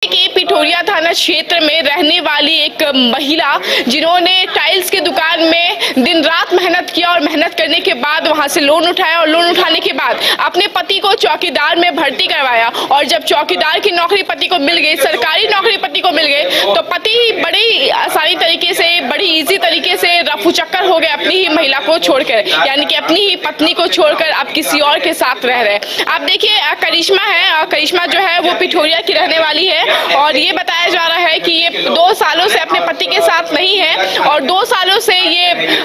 के पिठोरिया थाना क्षेत्र में रहने वाली एक महिला जिन्होंने टाइल्स की दुकान में दिन रात मेहनत किया और मेहनत करने के बाद वहां से लोन उठाया और लोन उठाने के बाद अपने पति को चौकीदार में भर्ती करवाया और जब चौकीदार की नौकरी पति को मिल गई, सरकारी नौकरी पति को मिल गई, तो पति बड़ी आसानी तरीके से, बड़ी इजी तरीके से रफू चक्कर हो गए अपनी ही महिला को छोड़कर, यानी कि अपनी ही पत्नी को छोड़कर अब किसी और के साथ रह रहे। आप देखिए करिश्मा है, करिश्मा जो है वो पिठोरिया की रहने वाली है और ये बताया जा रहा है कि ये 2 सालों से अपने पति के साथ नहीं है और 2 सालों से ये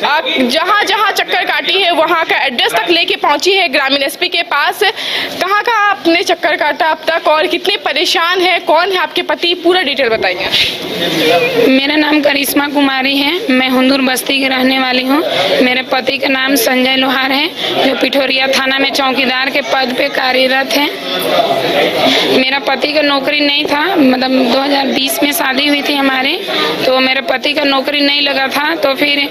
जहां जहां चक्कर काटी है वहां का एड्रेस तक लेके पहुंची है ग्रामीण एसपी के पास। कहां कहां आपने चक्कर काटा अब तक और कितने परेशान है, कौन है आपके पति, पूरा डिटेल बताइए। मेरा नाम करिश्मा कुमारी है, मैं हुंदूर बस्ती की रहने वाली हूँ। मेरे पति का नाम संजय लोहार है जो पिठोरिया थाना में चौकीदार के पद पे कार्यरत है। मेरा पति का नौकरी नहीं था, मतलब 2020 में शादी हुई थी हमारे, तो मेरे पति का नौकरी नहीं लगा था, तो फिर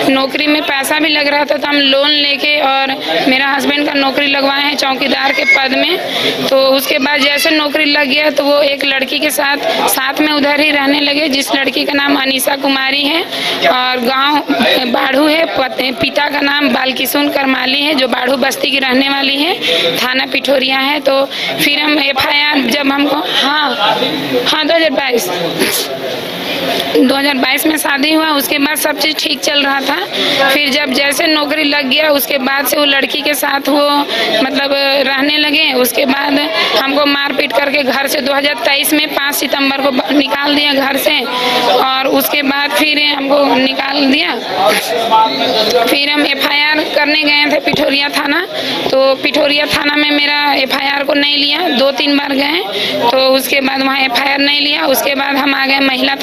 नौकरी में पैसा भी लग रहा था तो हम लोन लेके और मेरा हस्बैंड का नौकरी लगवाए हैं चौकीदार के पद में। तो उसके बाद जैसे नौकरी लग गया तो वो एक लड़की के साथ में उधर ही रहने लगे, जिस लड़की का नाम अनीसा कुमारी है और गांव बाढ़ू है। पिता का नाम बालकिशोर करमाली है जो बाढ़ू बस्ती की रहने वाली है, थाना पिठोरिया है। तो फिर हम FIR जब हमको 2022 में शादी हुआ, उसके बाद सब चीज़ ठीक चल रहा था। फिर जब जैसे नौकरी लग गया उसके बाद से वो लड़की के साथ वो मतलब रहने लगे। उसके बाद हमको मारपीट करके घर से 2023 में 5 सितंबर को निकाल दिया घर से और उसके बाद फिर हमको निकाल दिया। फिर हम FIR करने गए थे पिठोरिया थाना, तो पिठोरिया थाना में मेरा FIR को नहीं लिया, 2-3 बार गए तो उसके बाद वहाँ FIR नहीं लिया। उसके बाद हम आ गए महिला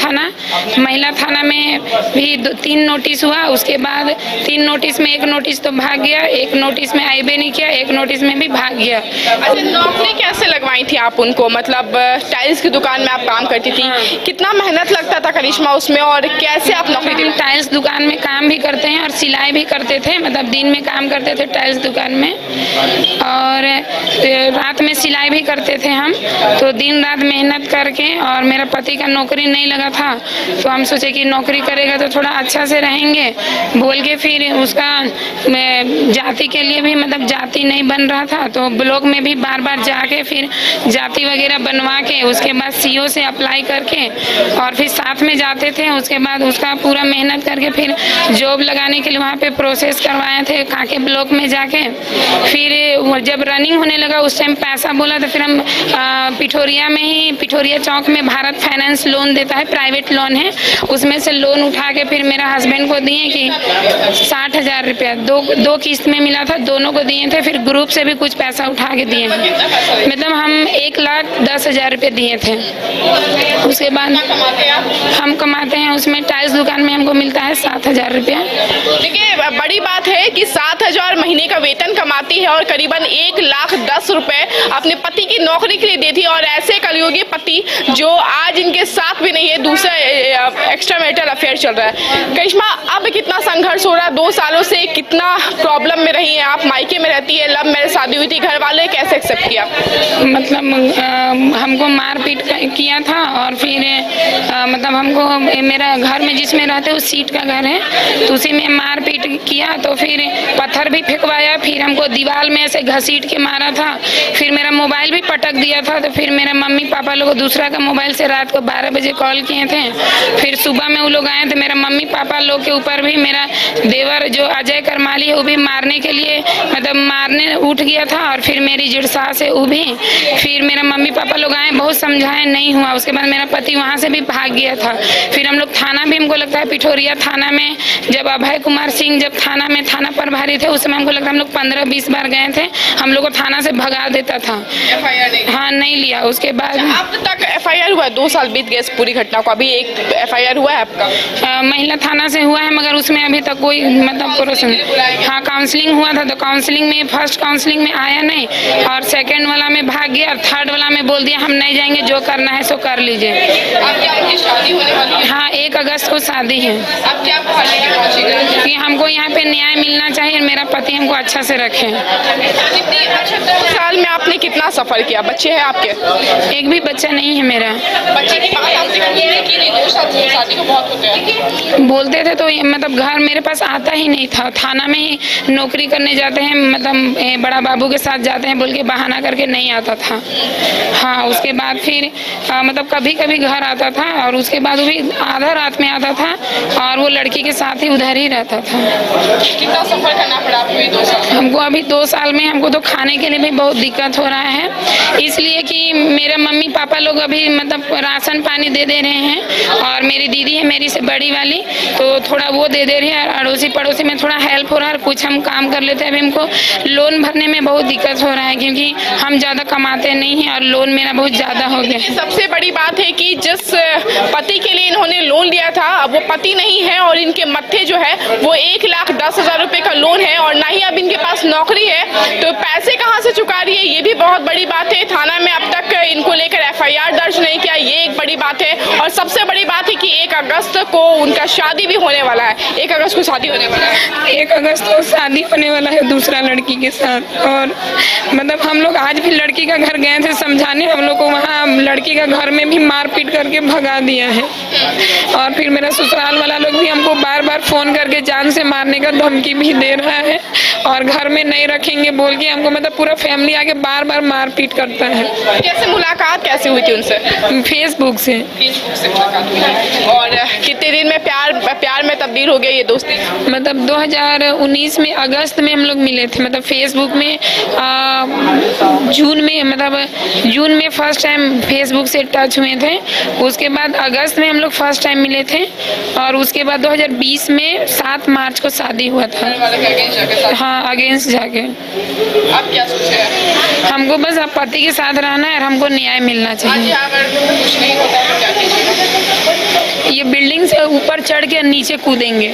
थाना में भी 3 नोटिस हुआ। उसके बाद 3 नोटिस में एक नोटिस तो भाग गया, एक नोटिस में आईबे नहीं किया, एक नोटिस में भी भाग गया। अच्छा, नौकरी कैसे लगवाई थी आप उनको, मतलब टाइल्स की दुकान में आप काम करती थी, कितना मेहनत लगता था करिश्मा उसमें और कैसे आप नौकरी दी? टाइल्स दुकान में काम भी करते हैं और सिलाई भी करते थे, मतलब दिन में काम करते थे टाइल्स दुकान में और रात में सिलाई भी करते थे हम। तो दिन रात मेहनत करके और मेरा पति का नौकरी नहीं लगा था तो हम सोचे कि नौकरी करेगा तो थोड़ा अच्छा से रहेंगे बोल के फिर उसका जाति के लिए भी, मतलब जाति नहीं बन रहा था तो ब्लॉक में भी बार बार जाके फिर जाति वगैरह बनवा के उसके बाद CO से अप्लाई करके और फिर साथ में जाते थे। उसके बाद उसका पूरा मेहनत करके फिर जॉब लगाने के लिए वहाँ पे प्रोसेस करवाए थे काके ब्लॉक में जाके। फिर जब रनिंग होने लगा उस टाइम पैसा बोला तो फिर हम पिठोरिया में ही, पिठोरिया चौक में भारत फाइनेंस लोन देता है, प्राइवेट लोन है, उसमें से लोन उठा के फिर मेरा हस्बैंड को दिए कि 60,000 रुपया दो किस्त में मिला था, दोनों को दिए थे। फिर ग्रुप से भी कुछ पैसा उठा के दिए, मतलब हम 1,10,000 रुपये दिए थे। उसके बाद हम कमाते हैं उसमें टाइल्स दुकान में हमको मिलता है 7,000 रुपया। देखिए बड़ी बात है कि 7,000 महीने का वेतन कमाती है और करीबन 1,10,000 रुपए अपने पति की नौकरी के लिए देती है और ऐसे कलयुगी पति जो आज इनके साथ भी नहीं है, दूसरा एक्स्ट्रा मैरिटल अफेयर चल रहा है। करिश्मा अब कितना संघर्ष हो रहा है, 2 सालों से कितना प्रॉब्लम में रही है आप, मायके में रहती है, लव मैरिज शादी हुई थी, घर वाले कैसे एक्सेप्ट किया? मतलब हमको मारपीट किया था और फिर मतलब हमको मेरा घर में जिसमें रहते उस सीट का घर है तो उसी में मारपीट किया, तो फिर पत्थर भी फेंकवाया, फिर हमको दीवार में ऐसे घसीट के मारा था, फिर मेरा मोबाइल भी पटक दिया था। तो फिर मेरा मम्मी पापा लोग दूसरा का मोबाइल से रात को 12 बजे कॉल किए थे। फिर सुबह में वो लोग आए थे, मेरा मम्मी पापा लोग के ऊपर भी मेरा देवर जो अजय करमाली है वो भी मारने के लिए, मतलब मारने उठ गया था और फिर मेरी जुड़ सास है वो भी। फिर मेरा मम्मी पापा लोग आए, बहुत समझाए, नहीं हुआ। उसके बाद मेरा पति वहाँ से भी भाग गया था। फिर हम लोग थाना भी, हमको लगता है पिठोरिया थाना में जब अभय कुमार सिंह जब थाना में थाना प्रभारी थे उस समय हमको लगता है हम लोग 15-20 बार गए थे, हम लोग को थाना से भगा देता था। हाँ, नहीं लिया। उसके बाद अब तक FIR हुआ है, 2 साल बीत गए इस पूरी घटना को, अभी एक FIR हुआ है आपका? महिला थाना से हुआ है मगर उसमें अभी तक कोई मतलब प्रोसेस। हाँ, काउंसलिंग हुआ था तो काउंसलिंग में फर्स्ट काउंसलिंग में आया नहीं और सेकंड वाला में भाग गया और थर्ड वाला में बोल दिया हम नहीं जाएंगे, जो करना है सो कर लीजिए। अब क्या आपकी शादी होने वाली है? हाँ, 1 अगस्त को शादी है। अब क्या कि हमको यहाँ पे न्याय मिलना चाहिए, मेरा पति हमको अच्छा से रखे। कितनी 2 साल में आपने कितना सफर किया? बच्चे हैं आपके? एक भी बच्चा नहीं है मेरा। बच्चे की बात आपसे की नहीं, 2 साल शादी को बहुत होते हैं। बोलते थे तो मतलब घर मेरे पास आता ही नहीं था, थाना में ही नौकरी करने जाते हैं, मतलब बड़ा बाबू के साथ जाते हैं बोल के बहाना करके नहीं आता था। हाँ, उसके बाद फिर मतलब कभी कभी घर आता था और उसके बाद वो भी आधा रात में आता था और वो लड़की के साथ ही उधर ही रहता था। कितना सफर करना पड़ा आपको ये 2 साल? हमको अभी 2 साल में हमको तो खाने के लिए भी बहुत दिक्कत हो रहा है, इसलिए कि मेरे मम्मी पापा लोग अभी मतलब राशन पानी दे रहे हैं और मेरी दीदी है मेरी से बड़ी वाली, तो थोड़ा वो दे रही है, अड़ोसी पड़ोसी में थोड़ा हेल्प हो रहा है, कुछ हम काम कर लेते हैं। अभी हमको लोन भरने में बहुत दिक्कत हो रहा है क्योंकि हम ज़्यादा कमाते नहीं हैं और लोन मेरा बहुत ज़्यादा हो गया है। सबसे बड़ी बात है कि जिस पति के लिए इन्होंने लोन लिया था अब वो पति नहीं है और इनके मत्थे जो है वो 1,10,000 रुपए का लोन है और ना ही अब इनके पास नौकरी है, तो पैसे कहाँ से चुका रही है, ये भी बहुत बड़ी बात है। थाना में अब तक इनको लेकर FIR दर्ज नहीं किया, ये एक बड़ी बात है। और सबसे बड़ी बात है कि 1 अगस्त को उनका शादी भी होने वाला है। 1 अगस्त को शादी होने वाला है। 1 अगस्त को शादी होने वाला है दूसरा लड़की के साथ। और मतलब हम लोग आज भी लड़की का घर गए थे समझाने, हम लोग को वहाँ लड़की का घर में भी मार पीट करके भगा दिया है। और फिर मेरा ससुराल वाला लोग भी हमको बार बार फोन करके जान से मारने का धमकी भी दे रहा है और घर में नहीं रखेंगे बोल के हमको मतलब पूरा फैमिली आके बार बार मार पीट करता है। कैसे मुलाकात कैसे हुई थी उनसे? फेसबुक से मुलाकात हुई है। और कितने दिन में प्यार में तब्दील हो गया ये दोस्ती? मतलब 2019 में अगस्त में हम लोग मिले थे, मतलब फेसबुक में जून में फर्स्ट टाइम फेसबुक से टच हुए थे। उसके बाद अगस्त में हम लोग फर्स्ट टाइम मिले थे और उसके बाद 2020 में 7 मार्च को शादी हुआ था। हाँ, अगेंस्ट जाके। आप क्या सोच रहे हैं? हमको बस अब पति के साथ रहना है और हमको न्याय मिलना चाहिए। अगर कुछ नहीं होता है तो क्या कीजिएगा? ये बिल्डिंग से ऊपर चढ़ के नीचे कूदेंगे।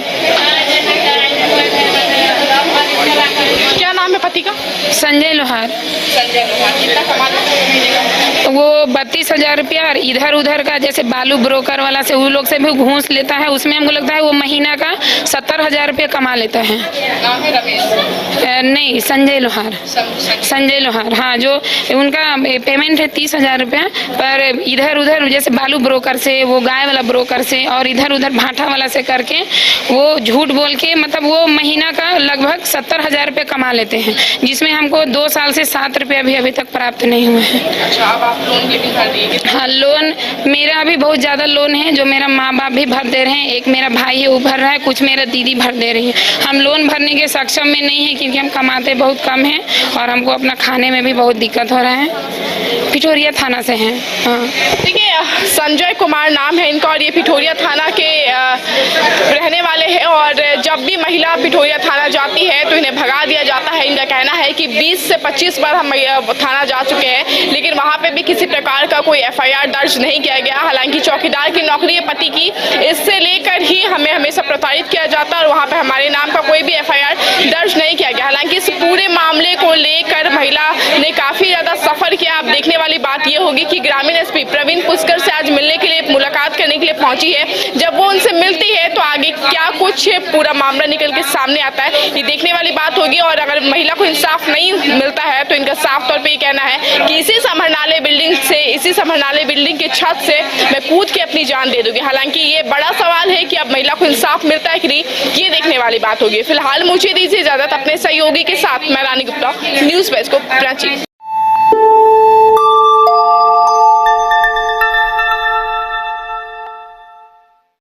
क्या नाम है पति का? संजय लोहार। कितना कमाते हैं महीने का? वो 32,000 रुपया और इधर उधर का जैसे बालू ब्रोकर वाला से उन लोग से भी घूस लेता है, उसमें हमको लगता है वो महीना का 70,000 रुपया कमा लेता है। नाम है रमेश? नहीं, संजय लोहार। संजय लोहार, हाँ, जो उनका पेमेंट है 30,000 रुपया, पर इधर उधर जैसे बालू ब्रोकर से, वो गाय वाला ब्रोकर से और इधर उधर भाटा वाला से करके वो झूठ बोल के मतलब वो महीना का लगभग 70,000 रुपये कमा लेते हैं, जिसमें हमको 2 साल से 7 रुपया भी अभी तक प्राप्त नहीं हुए हैं। अच्छा, अब आप लोन भी भर दिए? हाँ, लोन मेरा अभी बहुत ज़्यादा लोन है जो मेरा माँ बाप भी भर दे रहे हैं, एक मेरा भाई है वो भर रहा है, कुछ मेरा दीदी भर दे रही है। हम लोन भरने के सक्षम में नहीं है क्योंकि हम कमाते बहुत कम हैं और हमको अपना खाने में भी बहुत दिक्कत हो रहा है। पिठोरिया थाना से हैं। हाँ, देखिए, संजय कुमार नाम है इनका और ये पिठोरिया थाना के रहने वाले हैं और जब भी महिला पिठोरिया थाना जाती है तो इन्हें भगा दिया जाता है। इनका कहना है कि 20 से 25 बार हम थाना जा चुके हैं लेकिन वहाँ पे भी किसी प्रकार का कोई FIR दर्ज नहीं किया गया। हालांकि चौकीदार की नौकरी है पति की, इससे लेकर ही हमें हमेशा प्रताड़ित किया जाता है और वहाँ पे हमारे नाम का कोई भी FIR दर्ज नहीं किया गया। हालांकि इस पूरे मामले को लेकर महिला ने काफ़ी ज़्यादा सफ़र किया। अब देखने वाली बात ये होगी कि ग्रामीण SP प्रवीण पुष्कर से आज मिलने के लिए, मुलाकात करने के लिए पहुंची है। जब वो उनसे मिलती है तो आगे क्या कुछ पूरा मामला निकल के सामने आता है ये देखने वाली बात होगी। और अगर महिला को इंसाफ नहीं मिलता है तो इनका साफ तौर पे ये कहना है कि इसी समरनालय बिल्डिंग के छत से मैं कूद के अपनी जान दे दूंगी। हालांकि ये बड़ा सवाल है कि अब महिला को इंसाफ मिलता है कि नहीं, ये देखने वाली बात होगी। फिलहाल मुझे दीजिए इजाजत, अपने सहयोगी के साथ मैं रानी गुप्ता, न्यूज़ 22 को रांची।